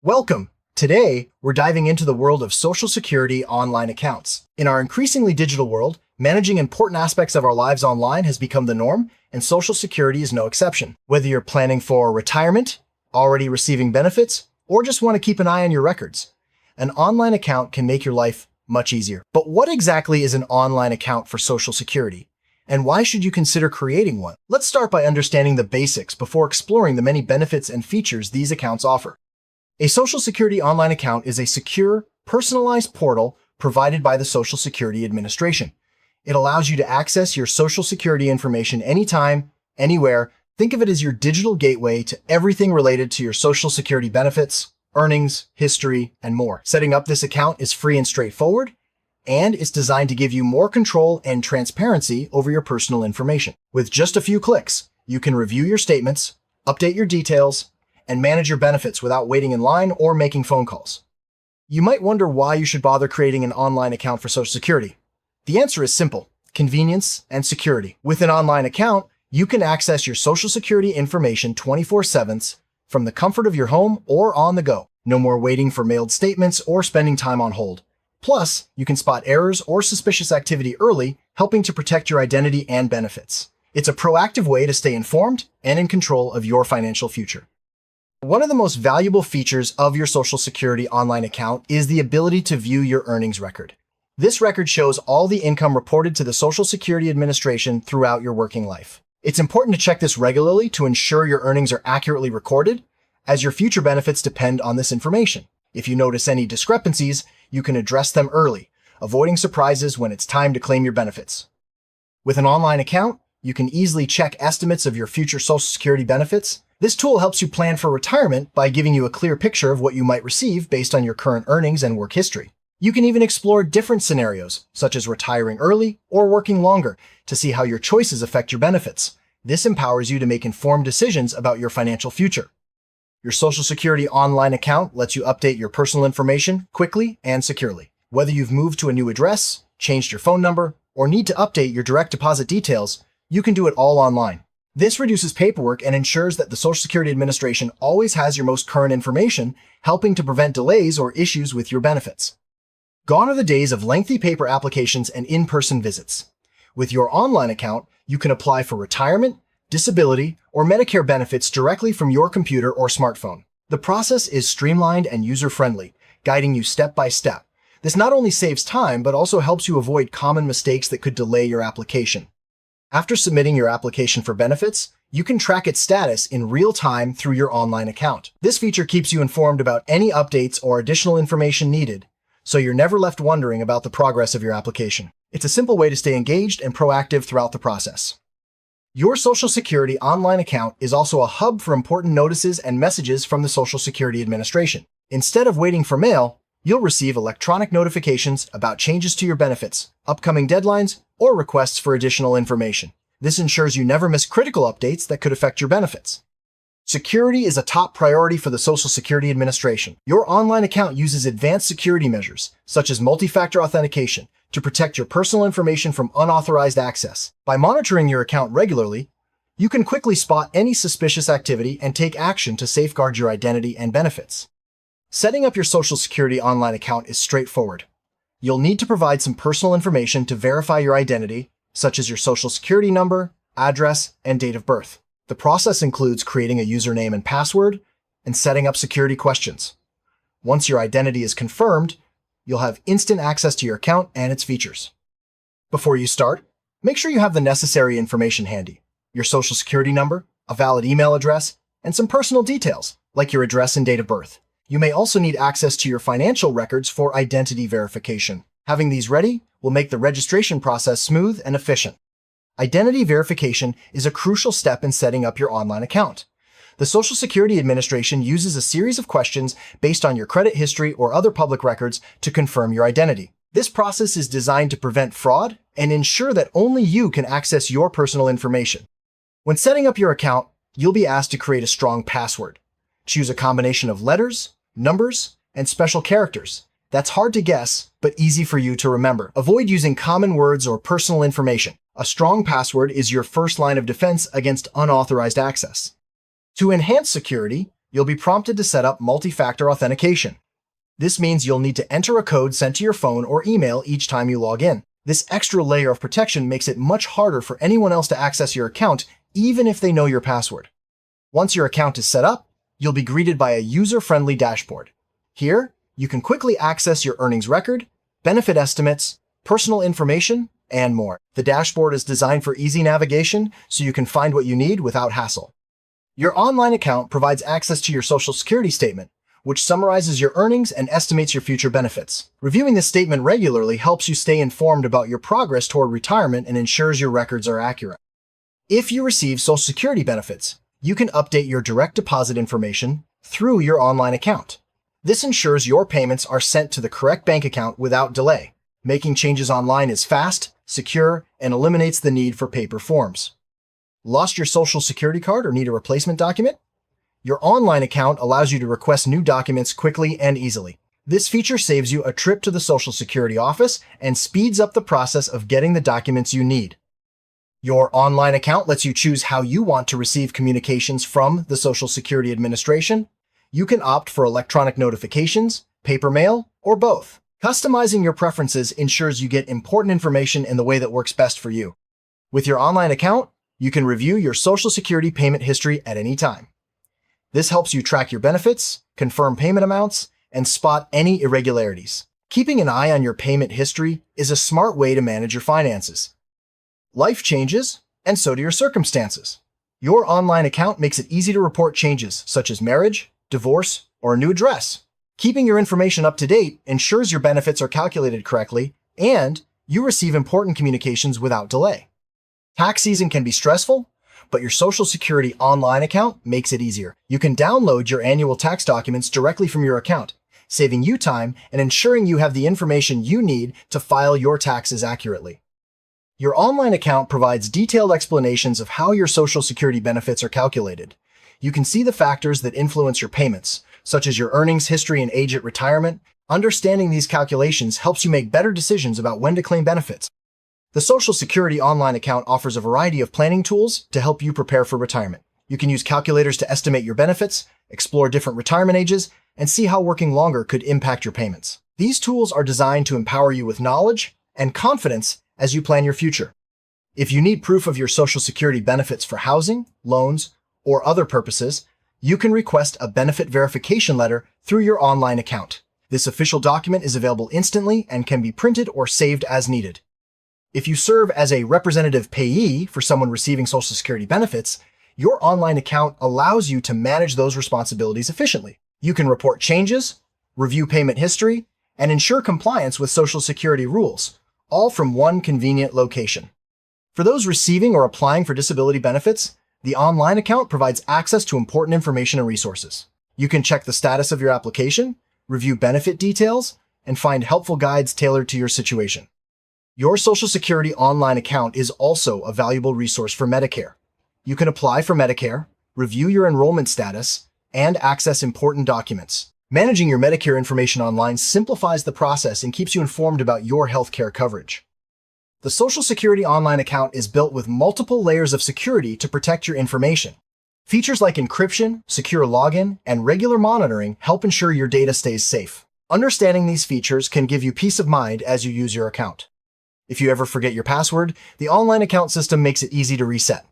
Welcome! Today, we're diving into the world of Social Security online accounts. In our increasingly digital world, managing important aspects of our lives online has become the norm, and Social Security is no exception. Whether you're planning for retirement, already receiving benefits, or just want to keep an eye on your records, an online account can make your life much easier. But what exactly is an online account for Social Security? And why should you consider creating one? Let's start by understanding the basics before exploring the many benefits and features these accounts offer. A Social Security online account is a secure, personalized portal provided by the Social Security Administration. It allows you to access your Social Security information anytime, anywhere. Think of it as your digital gateway to everything related to your Social Security benefits, earnings, history, and more. Setting up this account is free and straightforward, and it's designed to give you more control and transparency over your personal information. With just a few clicks, you can review your statements, update your details, and manage your benefits without waiting in line or making phone calls. You might wonder why you should bother creating an online account for Social Security. The answer is simple: convenience and security. With an online account, you can access your Social Security information 24/7 from the comfort of your home or on the go. No more waiting for mailed statements or spending time on hold. Plus, you can spot errors or suspicious activity early, helping to protect your identity and benefits. It's a proactive way to stay informed and in control of your financial future. One of the most valuable features of your Social Security online account is the ability to view your earnings record. This record shows all the income reported to the Social Security Administration throughout your working life. It's important to check this regularly to ensure your earnings are accurately recorded, as your future benefits depend on this information. If you notice any discrepancies, you can address them early, avoiding surprises when it's time to claim your benefits. With an online account, you can easily check estimates of your future Social Security benefits. This tool helps you plan for retirement by giving you a clear picture of what you might receive based on your current earnings and work history. You can even explore different scenarios, such as retiring early or working longer, to see how your choices affect your benefits. This empowers you to make informed decisions about your financial future. Your Social Security online account lets you update your personal information quickly and securely. Whether you've moved to a new address, changed your phone number, or need to update your direct deposit details, you can do it all online. This reduces paperwork and ensures that the Social Security Administration always has your most current information, helping to prevent delays or issues with your benefits. Gone are the days of lengthy paper applications and in-person visits. With your online account, you can apply for retirement, disability, or Medicare benefits directly from your computer or smartphone. The process is streamlined and user-friendly, guiding you step by step. This not only saves time, but also helps you avoid common mistakes that could delay your application. After submitting your application for benefits, you can track its status in real time through your online account. This feature keeps you informed about any updates or additional information needed, so you're never left wondering about the progress of your application. It's a simple way to stay engaged and proactive throughout the process. Your Social Security online account is also a hub for important notices and messages from the Social Security Administration. Instead of waiting for mail, you'll receive electronic notifications about changes to your benefits, upcoming deadlines, or requests for additional information. This ensures you never miss critical updates that could affect your benefits. Security is a top priority for the Social Security Administration. Your online account uses advanced security measures, such as multi-factor authentication, to protect your personal information from unauthorized access. By monitoring your account regularly, you can quickly spot any suspicious activity and take action to safeguard your identity and benefits. Setting up your Social Security online account is straightforward. You'll need to provide some personal information to verify your identity, such as your Social Security number, address, and date of birth. The process includes creating a username and password and setting up security questions. Once your identity is confirmed, you'll have instant access to your account and its features. Before you start, make sure you have the necessary information handy: your Social Security number, a valid email address, and some personal details, like your address and date of birth. You may also need access to your financial records for identity verification. Having these ready will make the registration process smooth and efficient. Identity verification is a crucial step in setting up your online account. The Social Security Administration uses a series of questions based on your credit history or other public records to confirm your identity. This process is designed to prevent fraud and ensure that only you can access your personal information. When setting up your account, you'll be asked to create a strong password. Choose a combination of letters, numbers, and special characters. That's hard to guess, but easy for you to remember. Avoid using common words or personal information. A strong password is your first line of defense against unauthorized access. To enhance security, you'll be prompted to set up multi-factor authentication. This means you'll need to enter a code sent to your phone or email each time you log in. This extra layer of protection makes it much harder for anyone else to access your account, even if they know your password. Once your account is set up, you'll be greeted by a user-friendly dashboard. Here, you can quickly access your earnings record, benefit estimates, personal information, and more. The dashboard is designed for easy navigation, so you can find what you need without hassle. Your online account provides access to your Social Security statement, which summarizes your earnings and estimates your future benefits. Reviewing this statement regularly helps you stay informed about your progress toward retirement and ensures your records are accurate. If you receive Social Security benefits, you can update your direct deposit information through your online account. This ensures your payments are sent to the correct bank account without delay. Making changes online is fast, secure, and eliminates the need for paper forms. Lost your Social Security card or need a replacement document? Your online account allows you to request new documents quickly and easily. This feature saves you a trip to the Social Security office and speeds up the process of getting the documents you need. Your online account lets you choose how you want to receive communications from the Social Security Administration. You can opt for electronic notifications, paper mail, or both. Customizing your preferences ensures you get important information in the way that works best for you. With your online account, you can review your Social Security payment history at any time. This helps you track your benefits, confirm payment amounts, and spot any irregularities. Keeping an eye on your payment history is a smart way to manage your finances. Life changes, and so do your circumstances. Your online account makes it easy to report changes such as marriage, divorce, or a new address. Keeping your information up to date ensures your benefits are calculated correctly and you receive important communications without delay. Tax season can be stressful, but your Social Security online account makes it easier. You can download your annual tax documents directly from your account, saving you time and ensuring you have the information you need to file your taxes accurately. Your online account provides detailed explanations of how your Social Security benefits are calculated. You can see the factors that influence your payments, such as your earnings history and age at retirement. Understanding these calculations helps you make better decisions about when to claim benefits. The Social Security online account offers a variety of planning tools to help you prepare for retirement. You can use calculators to estimate your benefits, explore different retirement ages, and see how working longer could impact your payments. These tools are designed to empower you with knowledge and confidence as you plan your future. If you need proof of your Social Security benefits for housing, loans, or other purposes, you can request a benefit verification letter through your online account. This official document is available instantly and can be printed or saved as needed. If you serve as a representative payee for someone receiving Social Security benefits, your online account allows you to manage those responsibilities efficiently. You can report changes, review payment history, and ensure compliance with Social Security rules, all from one convenient location. For those receiving or applying for disability benefits, the online account provides access to important information and resources. You can check the status of your application, review benefit details, and find helpful guides tailored to your situation. Your Social Security online account is also a valuable resource for Medicare. You can apply for Medicare, review your enrollment status, and access important documents. Managing your Medicare information online simplifies the process and keeps you informed about your healthcare coverage. The Social Security online account is built with multiple layers of security to protect your information. Features like encryption, secure login, and regular monitoring help ensure your data stays safe. Understanding these features can give you peace of mind as you use your account. If you ever forget your password, the online account system makes it easy to reset.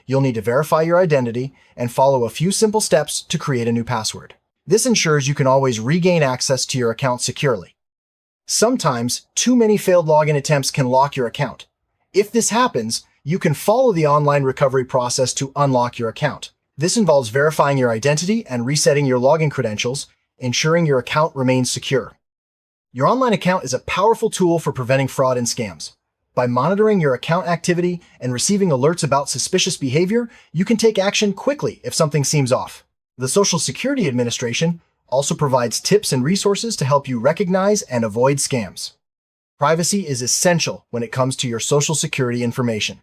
You'll need to verify your identity and follow a few simple steps to create a new password. This ensures you can always regain access to your account securely. Sometimes, too many failed login attempts can lock your account. If this happens, you can follow the online recovery process to unlock your account. This involves verifying your identity and resetting your login credentials, ensuring your account remains secure. Your online account is a powerful tool for preventing fraud and scams. By monitoring your account activity and receiving alerts about suspicious behavior, you can take action quickly if something seems off. The Social Security Administration also provides tips and resources to help you recognize and avoid scams. Privacy is essential when it comes to your Social Security information.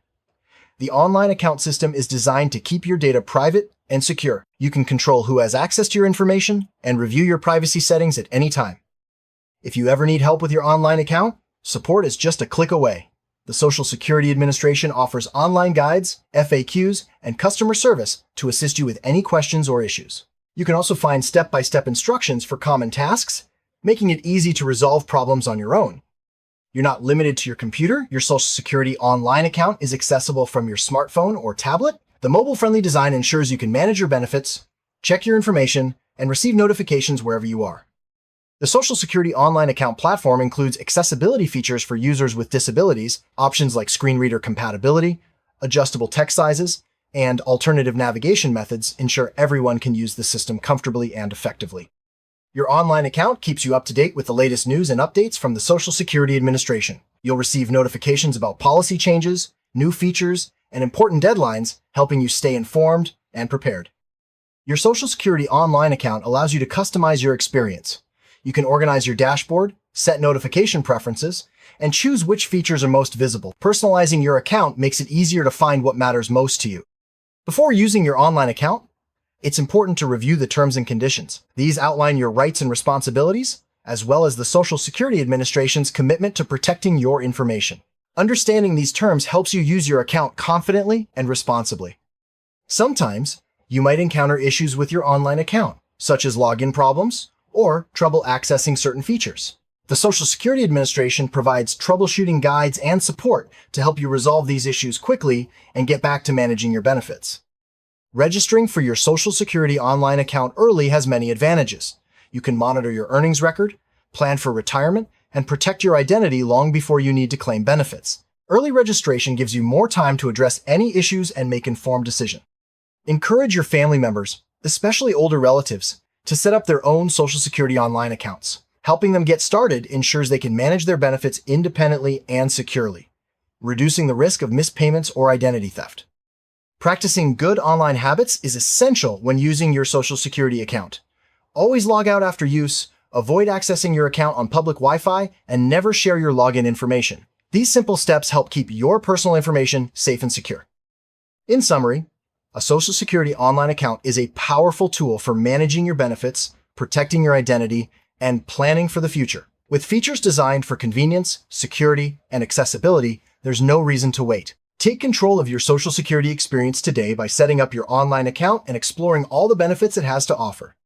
The online account system is designed to keep your data private and secure. You can control who has access to your information and review your privacy settings at any time. If you ever need help with your online account, support is just a click away. The Social Security Administration offers online guides, FAQs, and customer service to assist you with any questions or issues. You can also find step-by-step instructions for common tasks, making it easy to resolve problems on your own. You're not limited to your computer. Your Social Security online account is accessible from your smartphone or tablet. The mobile-friendly design ensures you can manage your benefits, check your information, and receive notifications wherever you are. The Social Security online account platform includes accessibility features for users with disabilities, options like screen reader compatibility, adjustable text sizes, and alternative navigation methods ensure everyone can use the system comfortably and effectively. Your online account keeps you up to date with the latest news and updates from the Social Security Administration. You'll receive notifications about policy changes, new features, and important deadlines, helping you stay informed and prepared. Your Social Security online account allows you to customize your experience. You can organize your dashboard, set notification preferences, and choose which features are most visible. Personalizing your account makes it easier to find what matters most to you. Before using your online account, it's important to review the terms and conditions. These outline your rights and responsibilities, as well as the Social Security Administration's commitment to protecting your information. Understanding these terms helps you use your account confidently and responsibly. Sometimes, you might encounter issues with your online account, such as login problems or trouble accessing certain features. The Social Security Administration provides troubleshooting guides and support to help you resolve these issues quickly and get back to managing your benefits. Registering for your Social Security online account early has many advantages. You can monitor your earnings record, plan for retirement, and protect your identity long before you need to claim benefits. Early registration gives you more time to address any issues and make informed decisions. Encourage your family members, especially older relatives, to set up their own Social Security online accounts. Helping them get started ensures they can manage their benefits independently and securely, reducing the risk of missed payments or identity theft. Practicing good online habits is essential when using your Social Security account. Always log out after use, avoid accessing your account on public Wi-Fi, and never share your login information. These simple steps help keep your personal information safe and secure. In summary, a Social Security online account is a powerful tool for managing your benefits, protecting your identity, and planning for the future. With features designed for convenience, security, and accessibility, there's no reason to wait. Take control of your Social Security experience today by setting up your online account and exploring all the benefits it has to offer.